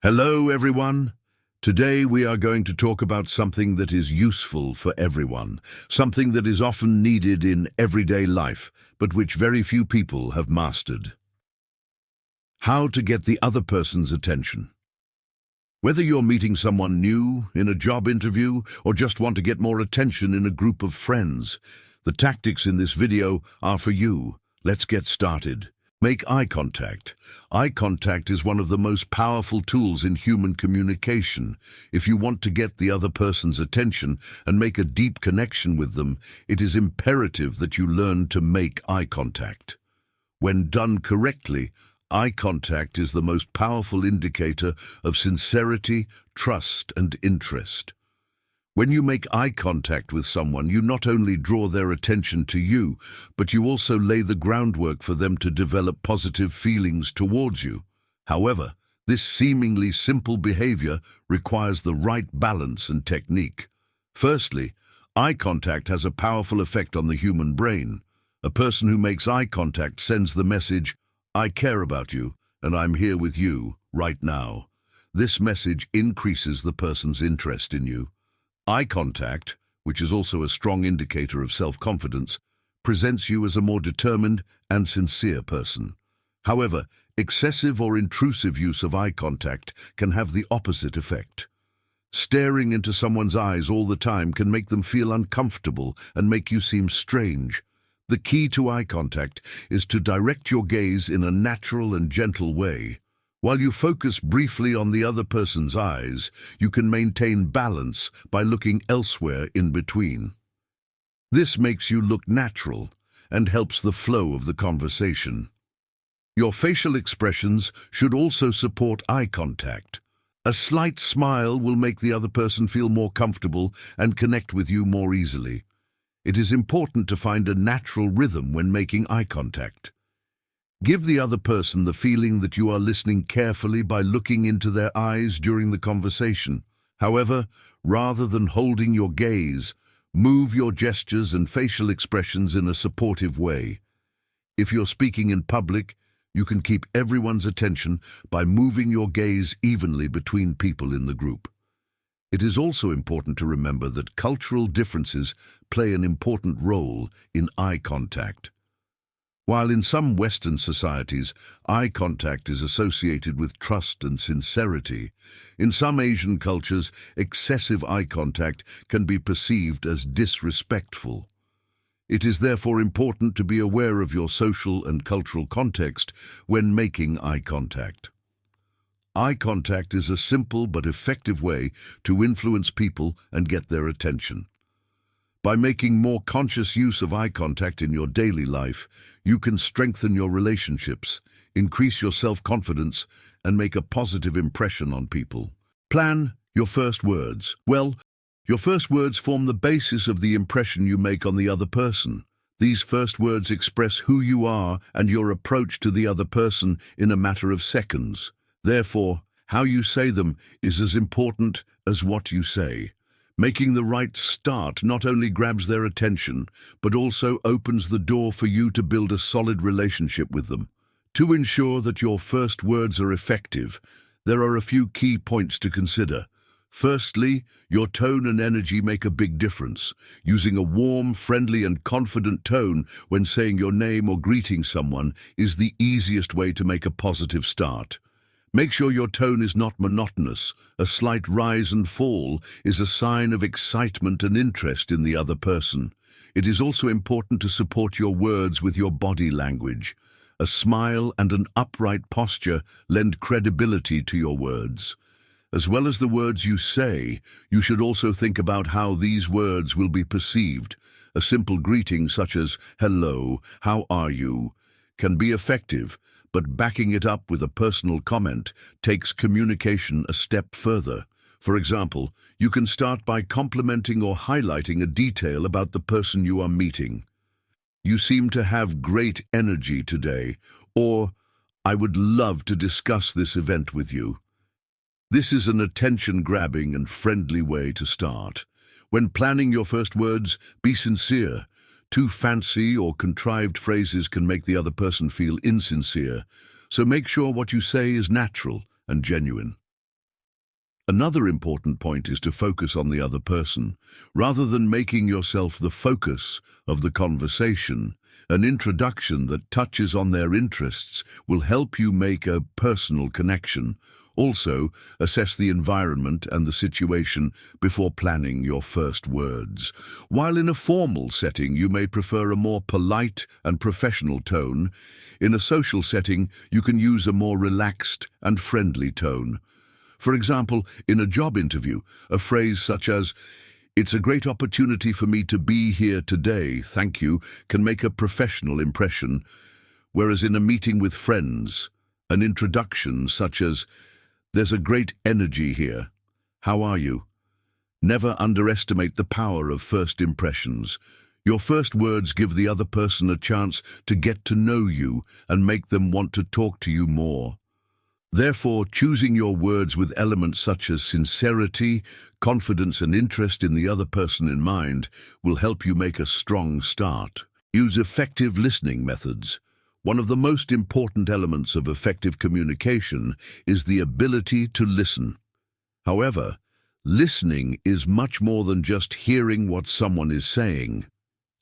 Hello, everyone. Today we are going to talk about something that is useful for everyone, something that is often needed in everyday life, but which very few people have mastered. How to get the other person's attention. Whether you're meeting someone new, in a job interview, or just want to get more attention in a group of friends, the tactics in this video are for you. Let's get started. Make eye contact. Eye contact is one of the most powerful tools in human communication. If you want to get the other person's attention and make a deep connection with them, it is imperative that you learn to make eye contact. When done correctly, eye contact is the most powerful indicator of sincerity, trust, and interest. When you make eye contact with someone, you not only draw their attention to you, but you also lay the groundwork for them to develop positive feelings towards you. However, this seemingly simple behavior requires the right balance and technique. Firstly, eye contact has a powerful effect on the human brain. A person who makes eye contact sends the message, "I care about you, and I'm here with you right now." This message increases the person's interest in you. Eye contact, which is also a strong indicator of self-confidence, presents you as a more determined and sincere person. However, excessive or intrusive use of eye contact can have the opposite effect. Staring into someone's eyes all the time can make them feel uncomfortable and make you seem strange. The key to eye contact is to direct your gaze in a natural and gentle way. While you focus briefly on the other person's eyes, you can maintain balance by looking elsewhere in between. This makes you look natural and helps the flow of the conversation. Your facial expressions should also support eye contact. A slight smile will make the other person feel more comfortable and connect with you more easily. It is important to find a natural rhythm when making eye contact. Give the other person the feeling that you are listening carefully by looking into their eyes during the conversation. However, rather than holding your gaze, move your gestures and facial expressions in a supportive way. If you're speaking in public, you can keep everyone's attention by moving your gaze evenly between people in the group. It is also important to remember that cultural differences play an important role in eye contact. While in some Western societies, eye contact is associated with trust and sincerity, in some Asian cultures, excessive eye contact can be perceived as disrespectful. It is therefore important to be aware of your social and cultural context when making eye contact. Eye contact is a simple but effective way to influence people and get their attention. By making more conscious use of eye contact in your daily life, you can strengthen your relationships, increase your self-confidence, and make a positive impression on people. Plan your first words. Well, your first words form the basis of the impression you make on the other person. These first words express who you are and your approach to the other person in a matter of seconds. Therefore, how you say them is as important as what you say. Making the right start not only grabs their attention, but also opens the door for you to build a solid relationship with them. To ensure that your first words are effective, there are a few key points to consider. Firstly, your tone and energy make a big difference. Using a warm, friendly, and confident tone when saying your name or greeting someone is the easiest way to make a positive start. Make sure your tone is not monotonous. A slight rise and fall is a sign of excitement and interest in the other person. It is also important to support your words with your body language. A smile and an upright posture lend credibility to your words. As well as the words you say, you should also think about how these words will be perceived. A simple greeting such as, "Hello, how are you?" can be effective, but backing it up with a personal comment takes communication a step further. For example, you can start by complimenting or highlighting a detail about the person you are meeting. "You seem to have great energy today," or "I would love to discuss this event with you." This is an attention-grabbing and friendly way to start. When planning your first words, be sincere. Too fancy or contrived phrases can make the other person feel insincere, so make sure what you say is natural and genuine. Another important point is to focus on the other person. Rather than making yourself the focus of the conversation, an introduction that touches on their interests will help you make a personal connection. Also, assess the environment and the situation before planning your first words. While in a formal setting, you may prefer a more polite and professional tone. In a social setting, you can use a more relaxed and friendly tone. For example, in a job interview, a phrase such as, "It's a great opportunity for me to be here today, thank you," can make a professional impression. Whereas in a meeting with friends, an introduction such as, "There's a great energy here. How are you?" Never underestimate the power of first impressions. Your first words give the other person a chance to get to know you and make them want to talk to you more. Therefore, choosing your words with elements such as sincerity, confidence, and interest in the other person in mind will help you make a strong start. Use effective listening methods. One of the most important elements of effective communication is the ability to listen. However, listening is much more than just hearing what someone is saying.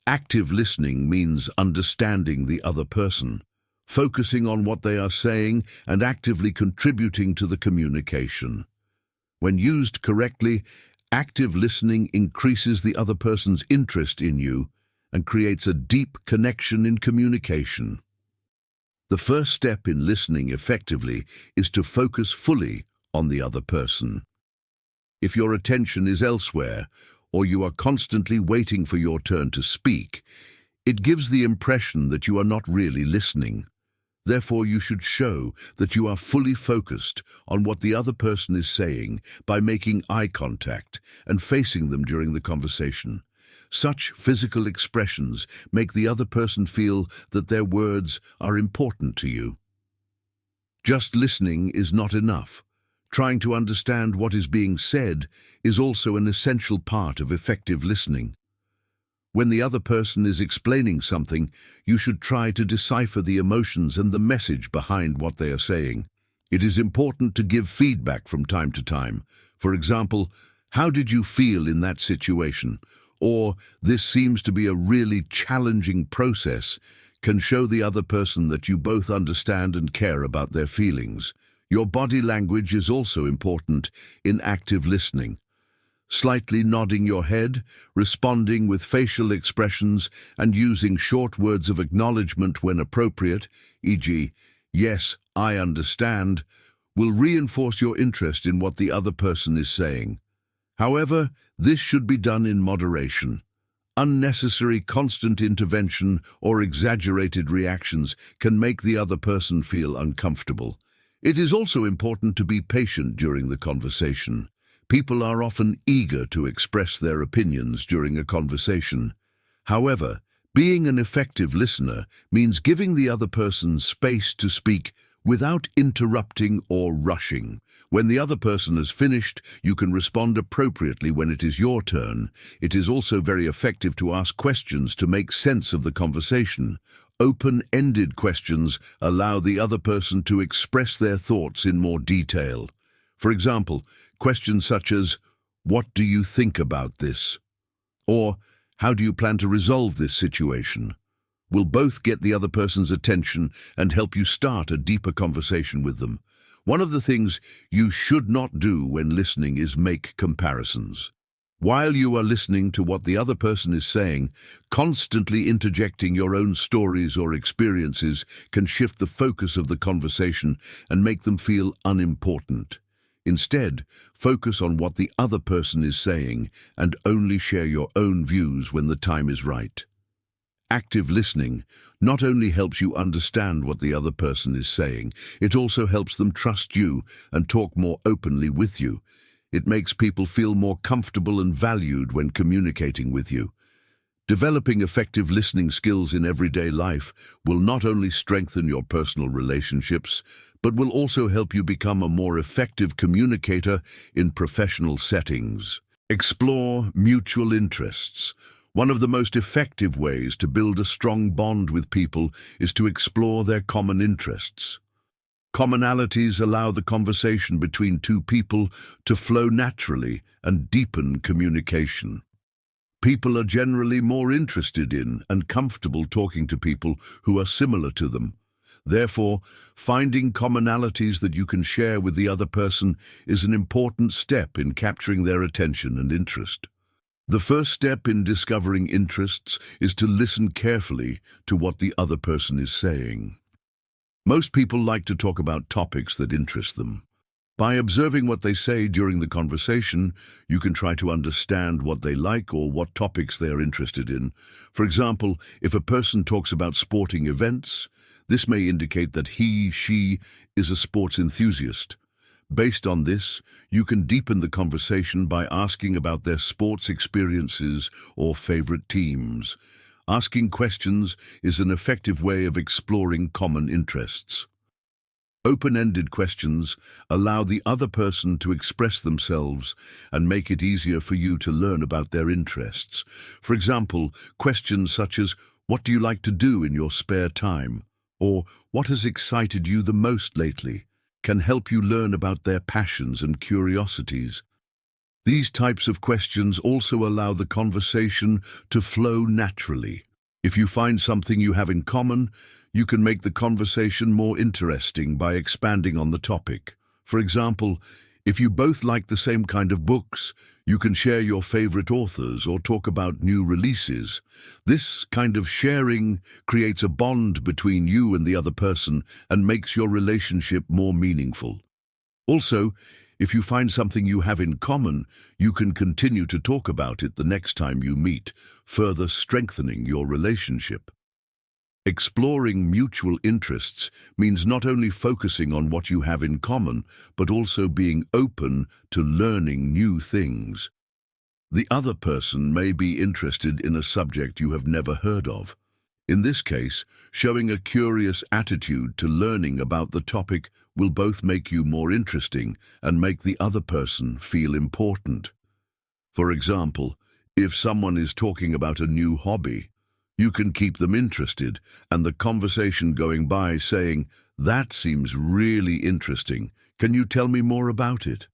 Active listening means understanding the other person, focusing on what they are saying and actively contributing to the communication. When used correctly, active listening increases the other person's interest in you and creates a deep connection in communication. The first step in listening effectively is to focus fully on the other person. If your attention is elsewhere, or you are constantly waiting for your turn to speak, it gives the impression that you are not really listening. Therefore, you should show that you are fully focused on what the other person is saying by making eye contact and facing them during the conversation. Such physical expressions make the other person feel that their words are important to you. Just listening is not enough. Trying to understand what is being said is also an essential part of effective listening. When the other person is explaining something, you should try to decipher the emotions and the message behind what they are saying. It is important to give feedback from time to time. For example, "How did you feel in that situation?" Or, "This seems to be a really challenging process," can show the other person that you both understand and care about their feelings. Your body language is also important in active listening. Slightly nodding your head, responding with facial expressions, and using short words of acknowledgement when appropriate, e.g., "Yes, I understand," will reinforce your interest in what the other person is saying. However, this should be done in moderation. Unnecessary constant intervention or exaggerated reactions can make the other person feel uncomfortable. It is also important to be patient during the conversation. People are often eager to express their opinions during a conversation. However, being an effective listener means giving the other person space to speak without interrupting or rushing. When the other person has finished, you can respond appropriately when it is your turn. It is also very effective to ask questions to make sense of the conversation. Open-ended questions allow the other person to express their thoughts in more detail. For example, questions such as, "What do you think about this?" or "How do you plan to resolve this situation?" will both get the other person's attention and help you start a deeper conversation with them. One of the things you should not do when listening is make comparisons. While you are listening to what the other person is saying, constantly interjecting your own stories or experiences can shift the focus of the conversation and make them feel unimportant. Instead, focus on what the other person is saying and only share your own views when the time is right. Active listening not only helps you understand what the other person is saying, it also helps them trust you and talk more openly with you. It makes people feel more comfortable and valued when communicating with you. Developing effective listening skills in everyday life will not only strengthen your personal relationships, but will also help you become a more effective communicator in professional settings. Explore mutual interests. One of the most effective ways to build a strong bond with people is to explore their common interests. Commonalities allow the conversation between two people to flow naturally and deepen communication. People are generally more interested in and comfortable talking to people who are similar to them. Therefore, finding commonalities that you can share with the other person is an important step in capturing their attention and interest. The first step in discovering interests is to listen carefully to what the other person is saying. Most people like to talk about topics that interest them. By observing what they say during the conversation, you can try to understand what they like or what topics they are interested in. For example, if a person talks about sporting events, this may indicate that she is a sports enthusiast. Based on this, you can deepen the conversation by asking about their sports experiences or favorite teams. Asking questions is an effective way of exploring common interests. Open-ended questions allow the other person to express themselves and make it easier for you to learn about their interests. For example, questions such as, "What do you like to do in your spare time?" or "What has excited you the most lately?" can help you learn about their passions and curiosities. These types of questions also allow the conversation to flow naturally. If you find something you have in common, you can make the conversation more interesting by expanding on the topic. For example, if you both like the same kind of books, you can share your favorite authors or talk about new releases. This kind of sharing creates a bond between you and the other person and makes your relationship more meaningful. Also, if you find something you have in common, you can continue to talk about it the next time you meet, further strengthening your relationship. Exploring mutual interests means not only focusing on what you have in common, but also being open to learning new things. The other person may be interested in a subject you have never heard of. In this case, showing a curious attitude to learning about the topic will both make you more interesting and make the other person feel important. For example, if someone is talking about a new hobby, you can keep them interested and the conversation going by saying, "That seems really interesting. Can you tell me more about it?"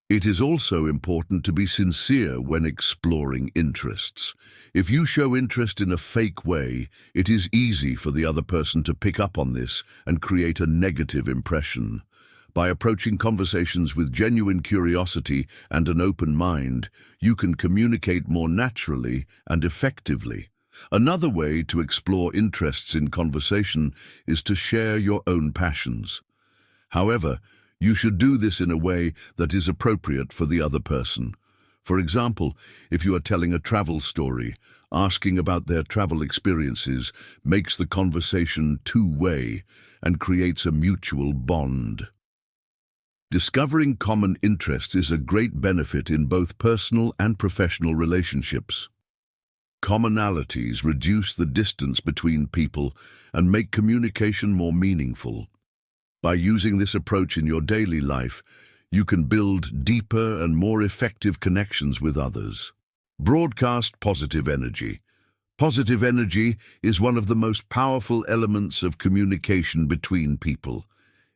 It is also important to be sincere when exploring interests. If you show interest in a fake way, it is easy for the other person to pick up on this and create a negative impression. By approaching conversations with genuine curiosity and an open mind, you can communicate more naturally and effectively. Another way to explore interests in conversation is to share your own passions. However, you should do this in a way that is appropriate for the other person. For example, if you are telling a travel story, asking about their travel experiences makes the conversation two-way and creates a mutual bond. Discovering common interests is a great benefit in both personal and professional relationships. Commonalities reduce the distance between people and make communication more meaningful. By using this approach in your daily life, you can build deeper and more effective connections with others. Broadcast positive energy. Positive energy is one of the most powerful elements of communication between people.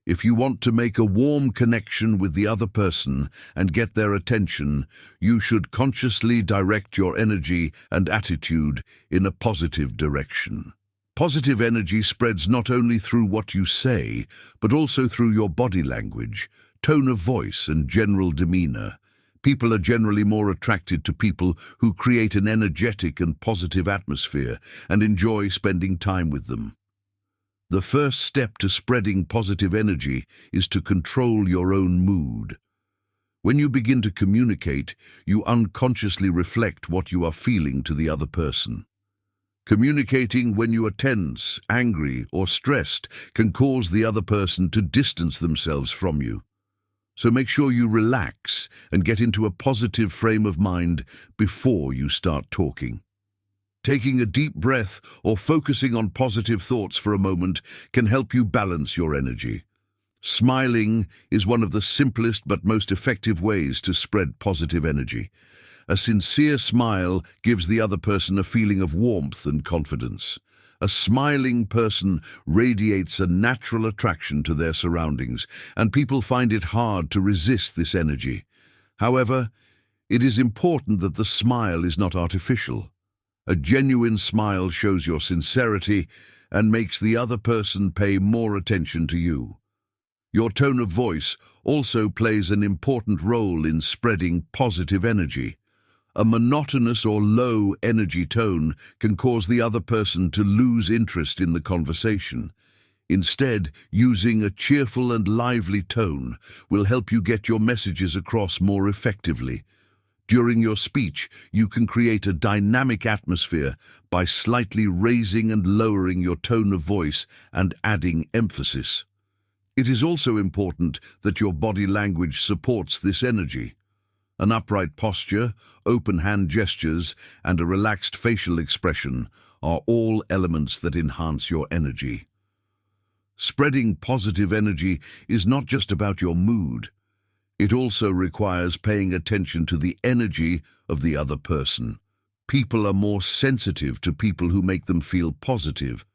If you want to make a warm connection with the other person and get their attention, you should consciously direct your energy and attitude in a positive direction. Positive energy spreads not only through what you say, but also through your body language, tone of voice, and general demeanor. People are generally more attracted to people who create an energetic and positive atmosphere and enjoy spending time with them. The first step to spreading positive energy is to control your own mood. When you begin to communicate, you unconsciously reflect what you are feeling to the other person. Communicating when you are tense, angry, or stressed can cause the other person to distance themselves from you. So make sure you relax and get into a positive frame of mind before you start talking. Taking a deep breath or focusing on positive thoughts for a moment can help you balance your energy. Smiling is one of the simplest but most effective ways to spread positive energy. A sincere smile gives the other person a feeling of warmth and confidence. A smiling person radiates a natural attraction to their surroundings, and people find it hard to resist this energy. However, it is important that the smile is not artificial. A genuine smile shows your sincerity and makes the other person pay more attention to you. Your tone of voice also plays an important role in spreading positive energy. A monotonous or low energy tone can cause the other person to lose interest in the conversation. Instead, using a cheerful and lively tone will help you get your messages across more effectively. During your speech, you can create a dynamic atmosphere by slightly raising and lowering your tone of voice and adding emphasis. It is also important that your body language supports this energy. An upright posture, open hand gestures, and a relaxed facial expression are all elements that enhance your energy. Spreading positive energy is not just about your mood. It also requires paying attention to the energy of the other person. People are more sensitive to people who make them feel positive.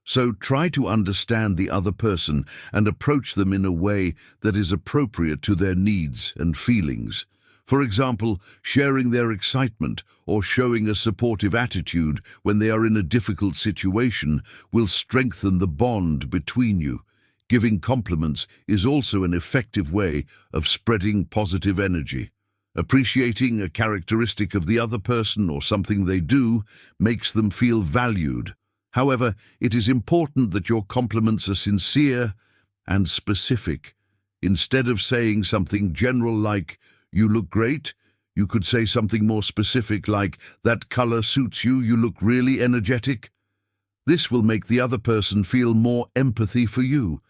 So try to understand the other person and approach them in a way that is appropriate to their needs and feelings. For example, sharing their excitement or showing a supportive attitude when they are in a difficult situation will strengthen the bond between you. Giving compliments is also an effective way of spreading positive energy. Appreciating a characteristic of the other person or something they do makes them feel valued. However, it is important that your compliments are sincere and specific. Instead of saying something general like, "You look great," you could say something more specific like, "That color suits you, you look really energetic." This will make the other person feel more empathy for you.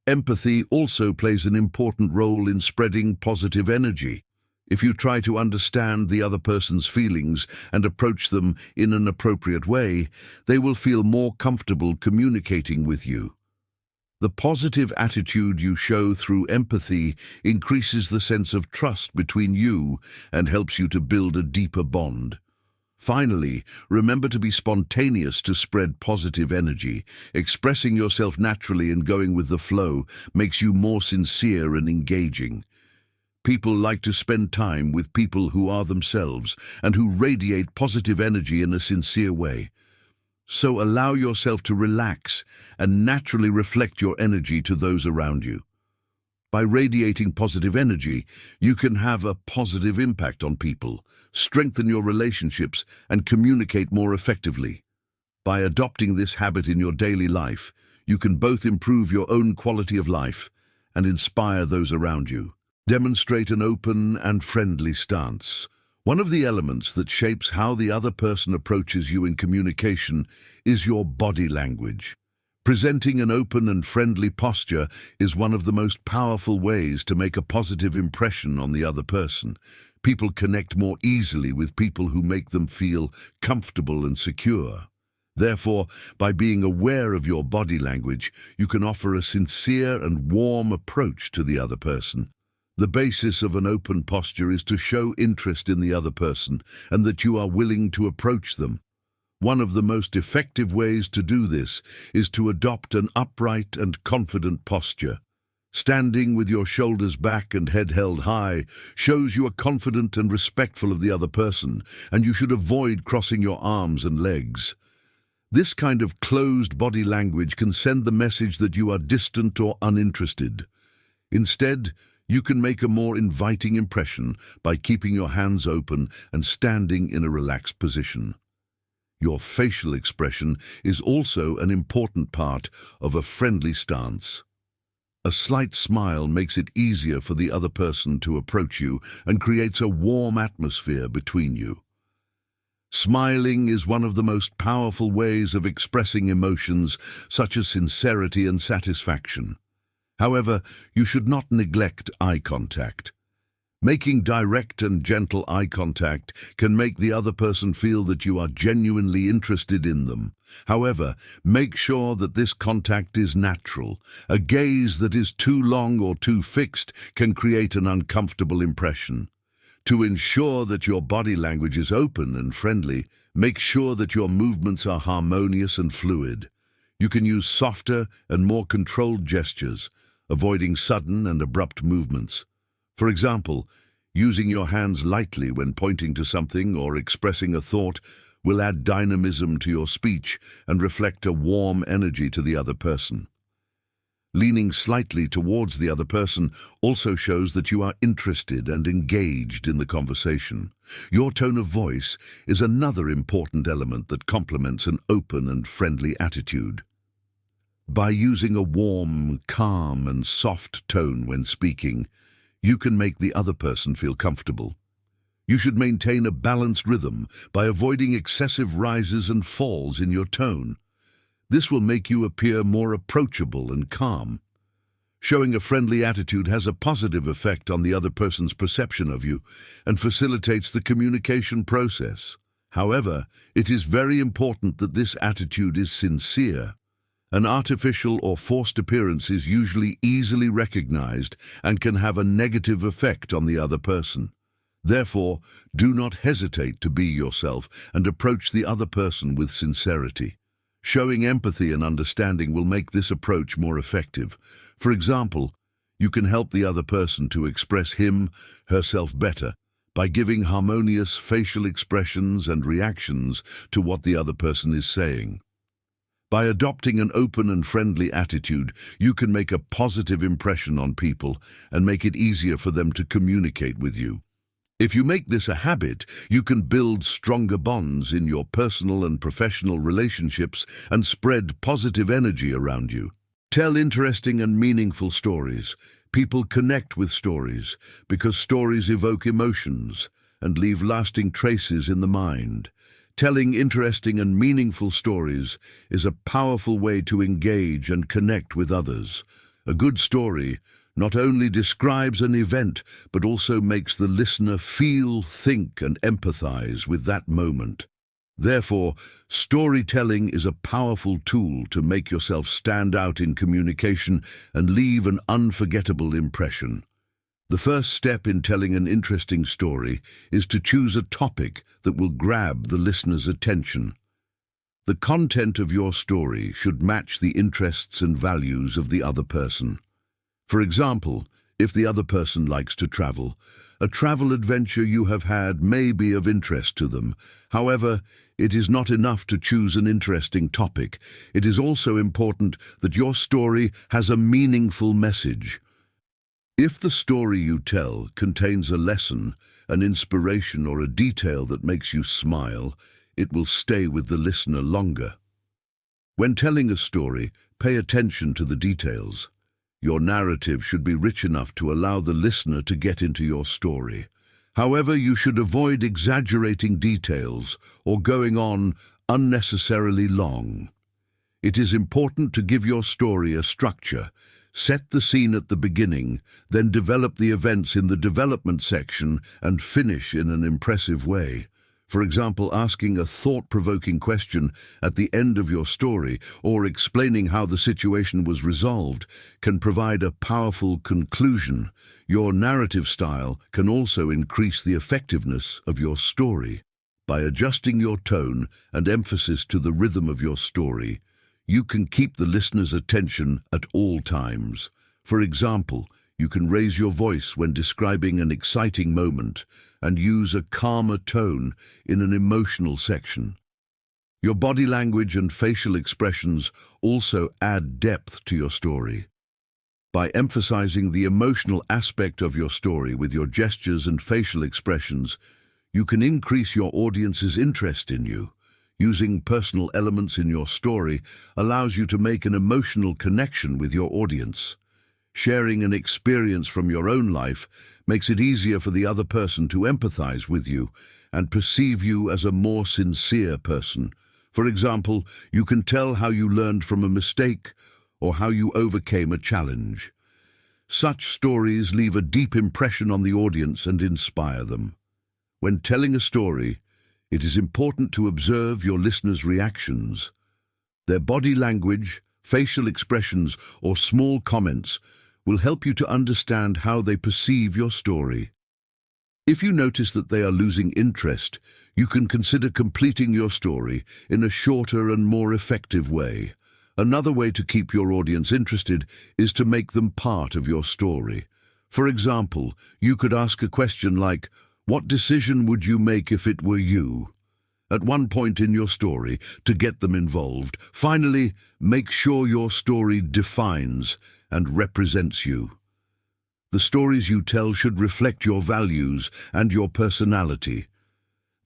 Empathy also plays an important role in spreading positive energy. If you try to understand the other person's feelings and approach them in an appropriate way, they will feel more comfortable communicating with you. The positive attitude you show through empathy increases the sense of trust between you and helps you to build a deeper bond. Finally, remember to be spontaneous to spread positive energy. Expressing yourself naturally and going with the flow makes you more sincere and engaging. People like to spend time with people who are themselves and who radiate positive energy in a sincere way. So allow yourself to relax and naturally reflect your energy to those around you. By radiating positive energy, you can have a positive impact on people, strengthen your relationships, and communicate more effectively. By adopting this habit in your daily life, you can both improve your own quality of life and inspire those around you. Demonstrate an open and friendly stance. One of the elements that shapes how the other person approaches you in communication is your body language. Presenting an open and friendly posture is one of the most powerful ways to make a positive impression on the other person. People connect more easily with people who make them feel comfortable and secure. Therefore, by being aware of your body language, you can offer a sincere and warm approach to the other person. The basis of an open posture is to show interest in the other person and that you are willing to approach them. One of the most effective ways to do this is to adopt an upright and confident posture. Standing with your shoulders back and head held high shows you are confident and respectful of the other person, and you should avoid crossing your arms and legs. This kind of closed body language can send the message that you are distant or uninterested. Instead, you can make a more inviting impression by keeping your hands open and standing in a relaxed position. Your facial expression is also an important part of a friendly stance. A slight smile makes it easier for the other person to approach you and creates a warm atmosphere between you. Smiling is one of the most powerful ways of expressing emotions such as sincerity and satisfaction. However, you should not neglect eye contact. Making direct and gentle eye contact can make the other person feel that you are genuinely interested in them. However, make sure that this contact is natural. A gaze that is too long or too fixed can create an uncomfortable impression. To ensure that your body language is open and friendly, make sure that your movements are harmonious and fluid. You can use softer and more controlled gestures, avoiding sudden and abrupt movements. For example, using your hands lightly when pointing to something or expressing a thought will add dynamism to your speech and reflect a warm energy to the other person. Leaning slightly towards the other person also shows that you are interested and engaged in the conversation. Your tone of voice is another important element that complements an open and friendly attitude. By using a warm, calm, and soft tone when speaking, you can make the other person feel comfortable. You should maintain a balanced rhythm by avoiding excessive rises and falls in your tone. This will make you appear more approachable and calm. Showing a friendly attitude has a positive effect on the other person's perception of you and facilitates the communication process. However, it is very important that this attitude is sincere. An artificial or forced appearance is usually easily recognized and can have a negative effect on the other person. Therefore, do not hesitate to be yourself and approach the other person with sincerity. Showing empathy and understanding will make this approach more effective. For example, you can help the other person to express herself better by giving harmonious facial expressions and reactions to what the other person is saying. By adopting an open and friendly attitude, you can make a positive impression on people and make it easier for them to communicate with you. If you make this a habit, you can build stronger bonds in your personal and professional relationships and spread positive energy around you. Tell interesting and meaningful stories. People connect with stories because stories evoke emotions and leave lasting traces in the mind. Telling interesting and meaningful stories is a powerful way to engage and connect with others. A good story not only describes an event, but also makes the listener feel, think, and empathize with that moment. Therefore, storytelling is a powerful tool to make yourself stand out in communication and leave an unforgettable impression. The first step in telling an interesting story is to choose a topic that will grab the listener's attention. The content of your story should match the interests and values of the other person. For example, if the other person likes to travel, a travel adventure you have had may be of interest to them. However, it is not enough to choose an interesting topic. It is also important that your story has a meaningful message. If the story you tell contains a lesson, an inspiration, or a detail that makes you smile, it will stay with the listener longer. When telling a story, pay attention to the details. Your narrative should be rich enough to allow the listener to get into your story. However, you should avoid exaggerating details or going on unnecessarily long. It is important to give your story a structure. Set the scene at the beginning, then develop the events in the development section and finish in an impressive way. For example, asking a thought-provoking question at the end of your story or explaining how the situation was resolved can provide a powerful conclusion. Your narrative style can also increase the effectiveness of your story. By adjusting your tone and emphasis to the rhythm of your story, you can keep the listener's attention at all times. For example, you can raise your voice when describing an exciting moment and use a calmer tone in an emotional section. Your body language and facial expressions also add depth to your story. By emphasizing the emotional aspect of your story with your gestures and facial expressions, you can increase your audience's interest in you. Using personal elements in your story allows you to make an emotional connection with your audience. Sharing an experience from your own life makes it easier for the other person to empathize with you and perceive you as a more sincere person. For example, you can tell how you learned from a mistake or how you overcame a challenge. Such stories leave a deep impression on the audience and inspire them. When telling a story, it is important to observe your listeners' reactions. Their body language, facial expressions, or small comments will help you to understand how they perceive your story. If you notice that they are losing interest, you can consider completing your story in a shorter and more effective way. Another way to keep your audience interested is to make them part of your story. For example, you could ask a question like, "What decision would you make if it were you?" at one point in your story to get them involved. Finally, make sure your story defines and represents you. The stories you tell should reflect your values and your personality.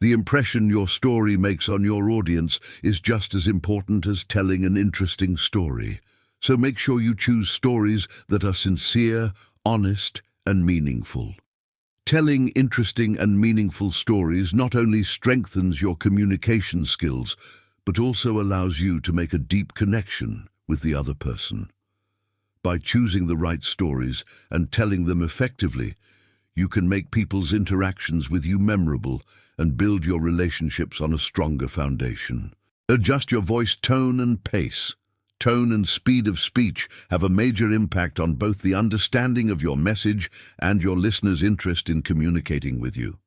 The impression your story makes on your audience is just as important as telling an interesting story. So make sure you choose stories that are sincere, honest, and meaningful. Telling interesting and meaningful stories not only strengthens your communication skills, but also allows you to make a deep connection with the other person. By choosing the right stories and telling them effectively, you can make people's interactions with you memorable and build your relationships on a stronger foundation. Adjust your voice tone and pace. Tone and speed of speech have a major impact on both the understanding of your message and your listeners' interest in communicating with you.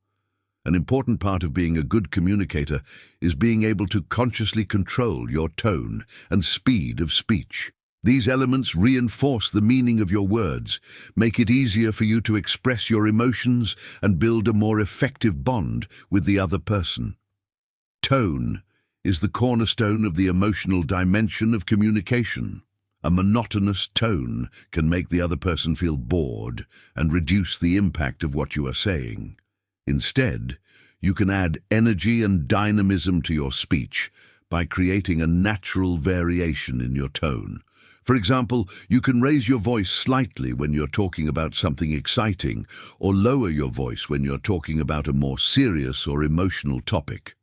An important part of being a good communicator is being able to consciously control your tone and speed of speech. These elements reinforce the meaning of your words, make it easier for you to express your emotions, and build a more effective bond with the other person. Tone is the cornerstone of the emotional dimension of communication. A monotonous tone can make the other person feel bored and reduce the impact of what you are saying. Instead, you can add energy and dynamism to your speech by creating a natural variation in your tone. For example, you can raise your voice slightly when you're talking about something exciting, or lower your voice when you're talking about a more serious or emotional topic.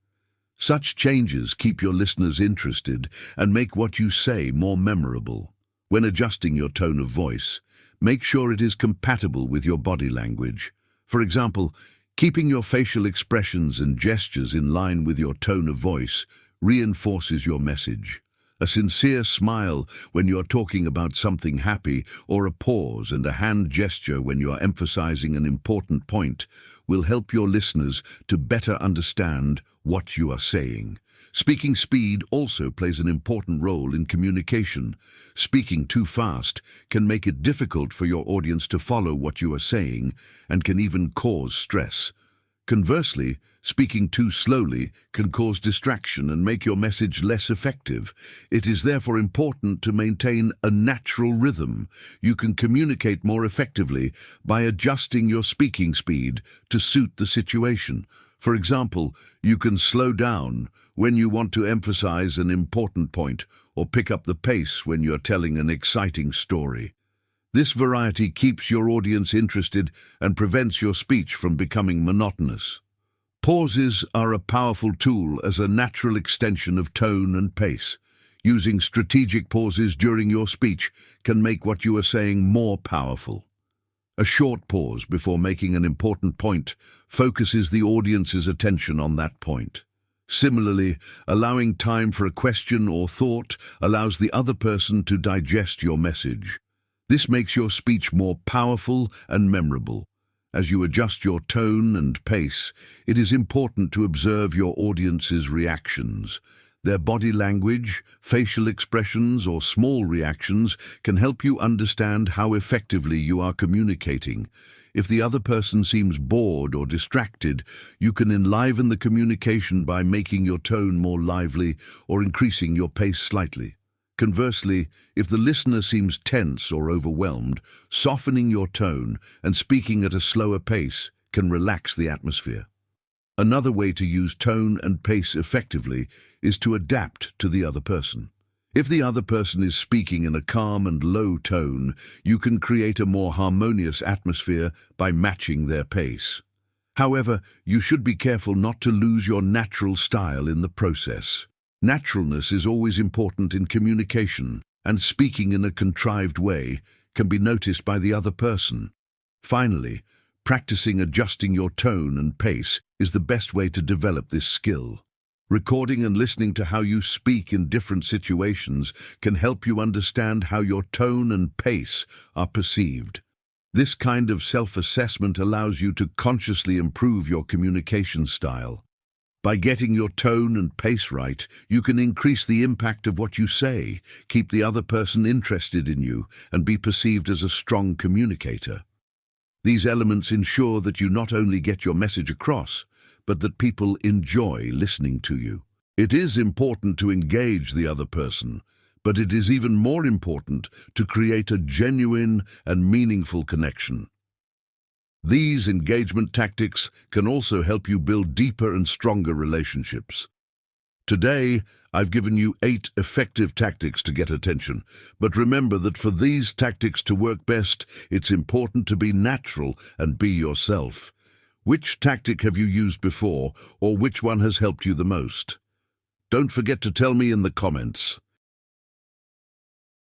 Such changes keep your listeners interested and make what you say more memorable. When adjusting your tone of voice, make sure it is compatible with your body language. For example, keeping your facial expressions and gestures in line with your tone of voice reinforces your message. A sincere smile when you're talking about something happy, or a pause and a hand gesture when you're emphasizing an important point, will help your listeners to better understand what you are saying. Speaking speed also plays an important role in communication. Speaking too fast can make it difficult for your audience to follow what you are saying and can even cause stress. Conversely, speaking too slowly can cause distraction and make your message less effective. It is therefore important to maintain a natural rhythm. You can communicate more effectively by adjusting your speaking speed to suit the situation. For example, you can slow down when you want to emphasize an important point, or pick up the pace when you're telling an exciting story. This variety keeps your audience interested and prevents your speech from becoming monotonous. Pauses are a powerful tool as a natural extension of tone and pace. Using strategic pauses during your speech can make what you are saying more powerful. A short pause before making an important point focuses the audience's attention on that point. Similarly, allowing time for a question or thought allows the other person to digest your message. This makes your speech more powerful and memorable. As you adjust your tone and pace, it is important to observe your audience's reactions. Their body language, facial expressions, or small reactions can help you understand how effectively you are communicating. If the other person seems bored or distracted, you can enliven the communication by making your tone more lively or increasing your pace slightly. Conversely, if the listener seems tense or overwhelmed, softening your tone and speaking at a slower pace can relax the atmosphere. Another way to use tone and pace effectively is to adapt to the other person. If the other person is speaking in a calm and low tone, you can create a more harmonious atmosphere by matching their pace. However, you should be careful not to lose your natural style in the process. Naturalness is always important in communication, and speaking in a contrived way can be noticed by the other person. Finally, practicing adjusting your tone and pace is the best way to develop this skill. Recording and listening to how you speak in different situations can help you understand how your tone and pace are perceived. This kind of self-assessment allows you to consciously improve your communication style. By getting your tone and pace right, you can increase the impact of what you say, keep the other person interested in you, and be perceived as a strong communicator. These elements ensure that you not only get your message across, but that people enjoy listening to you. It is important to engage the other person, but it is even more important to create a genuine and meaningful connection. These engagement tactics can also help you build deeper and stronger relationships. Today, I've given you 8 effective tactics to get attention, but remember that for these tactics to work best, it's important to be natural and be yourself. Which tactic have you used before, or which one has helped you the most? Don't forget to tell me in the comments.